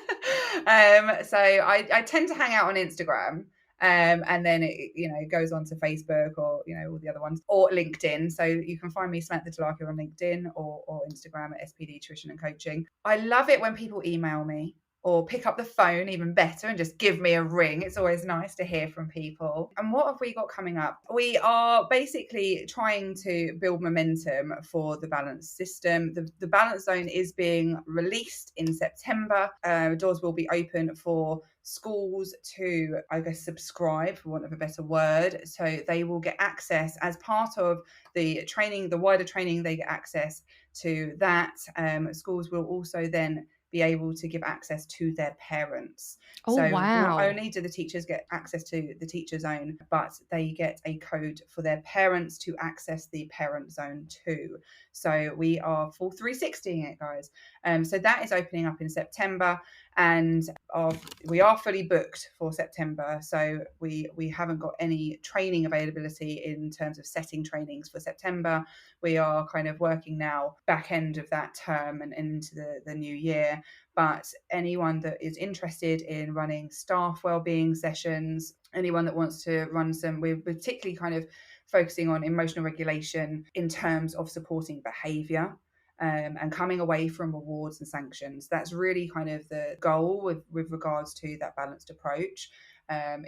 C: So I tend to hang out on Instagram. And then it goes on to Facebook or all the other ones, or LinkedIn. So you can find me, Samantha Dholakia, on LinkedIn or Instagram at SPD Tuition and Coaching. I love it when people email me or pick up the phone, even better, and just give me a ring. It's always nice to hear from people. And what have we got coming up? We are basically trying to build momentum for the balance system. The balance zone is being released in September. Doors will be open for schools to, I guess, subscribe, for want of a better word. So they will get access as part of the training, the wider training, they get access to that. Schools will also then be able to give access to their parents.
A: Wow.
C: Not only do the teachers get access to the teacher zone, but they get a code for their parents to access the parent zone too. So we are full 360ing it, guys. So that is opening up in September, and we are fully booked for September. So we haven't got any training availability in terms of setting trainings for September. We are kind of working now back end of that term and into the new year. But anyone that is interested in running staff wellbeing sessions, anyone that wants to run we're particularly kind of focusing on emotional regulation in terms of supporting behaviour. And coming away from rewards and sanctions. That's really kind of the goal with regards to that balanced approach,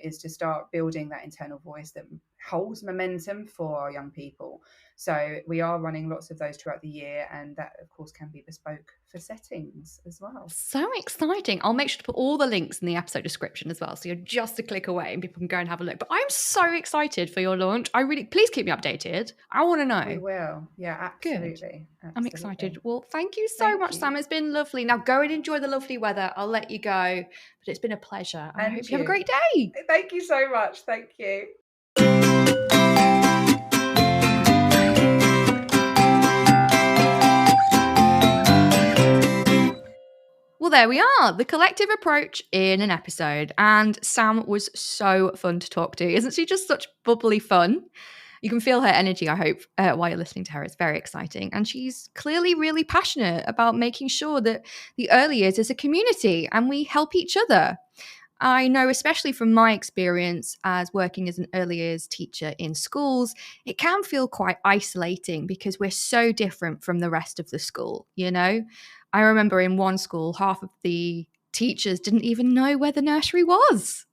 C: is to start building that internal voice that holds momentum for our young people. So we are running lots of those throughout the year, and that of course can be bespoke for settings as well.
A: So exciting. I'll make sure to put all the links in the episode description as well, so you're just a click away and people can go and have a look. But I'm so excited for your launch. Please keep me updated. I want to know.
C: We will. Yeah, absolutely.
A: Good. I'm excited. Well, thank you so much, Sam. It's been lovely. Now go and enjoy the lovely weather. I'll let you go, but it's been a pleasure. And I hope you have a great day.
C: Thank you so much. Thank you.
A: Well, there we are, the collective approach in an episode. And Sam was so fun to talk to. Isn't she just such bubbly fun? You can feel her energy, I hope, while you're listening to her. It's very exciting. And she's clearly really passionate about making sure that the early years is a community and we help each other. I know, especially from my experience as working as an early years teacher in schools, it can feel quite isolating because we're so different from the rest of the school, I remember in one school, half of the teachers didn't even know where the nursery was,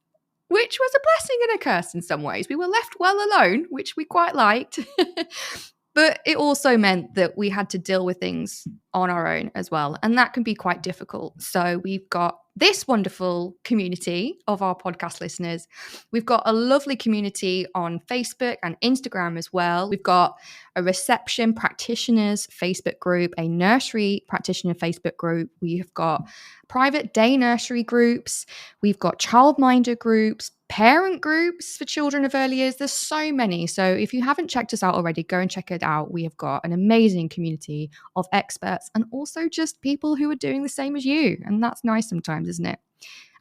A: which was a blessing and a curse in some ways. We were left well alone, which we quite liked. But it also meant that we had to deal with things on our own as well. And that can be quite difficult. So we've got this wonderful community of our podcast listeners. We've got a lovely community on Facebook and Instagram as well. We've got a reception practitioners Facebook group, a nursery practitioner Facebook group. We have got private day nursery groups. We've got childminder groups, parent groups for children of early years. There's so many. So if you haven't checked us out already, go and check it out. We have got an amazing community of experts and also just people who are doing the same as you. And that's nice sometimes, isn't it?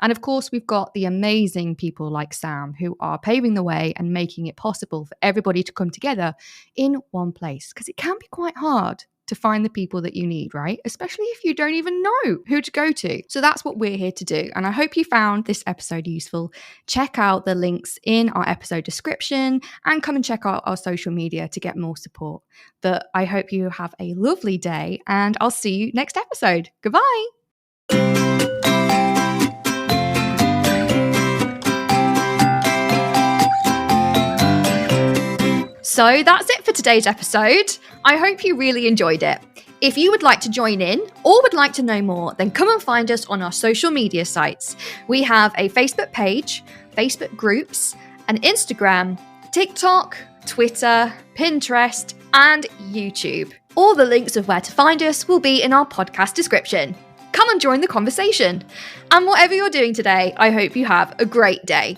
A: And of course, we've got the amazing people like Sam who are paving the way and making it possible for everybody to come together in one place, because it can be quite hard to find the people that you need, right? Especially if you don't even know who to go to. So that's what we're here to do. And I hope you found this episode useful. Check out the links in our episode description and come and check out our social media to get more support. But I hope you have a lovely day and I'll see you next episode. Goodbye. So that's it for today's episode. I hope you really enjoyed it. If you would like to join in or would like to know more, then come and find us on our social media sites. We have a Facebook page, Facebook groups, an Instagram, TikTok, Twitter, Pinterest, and YouTube. All the links of where to find us will be in our podcast description. Come and join the conversation. And whatever you're doing today, I hope you have a great day.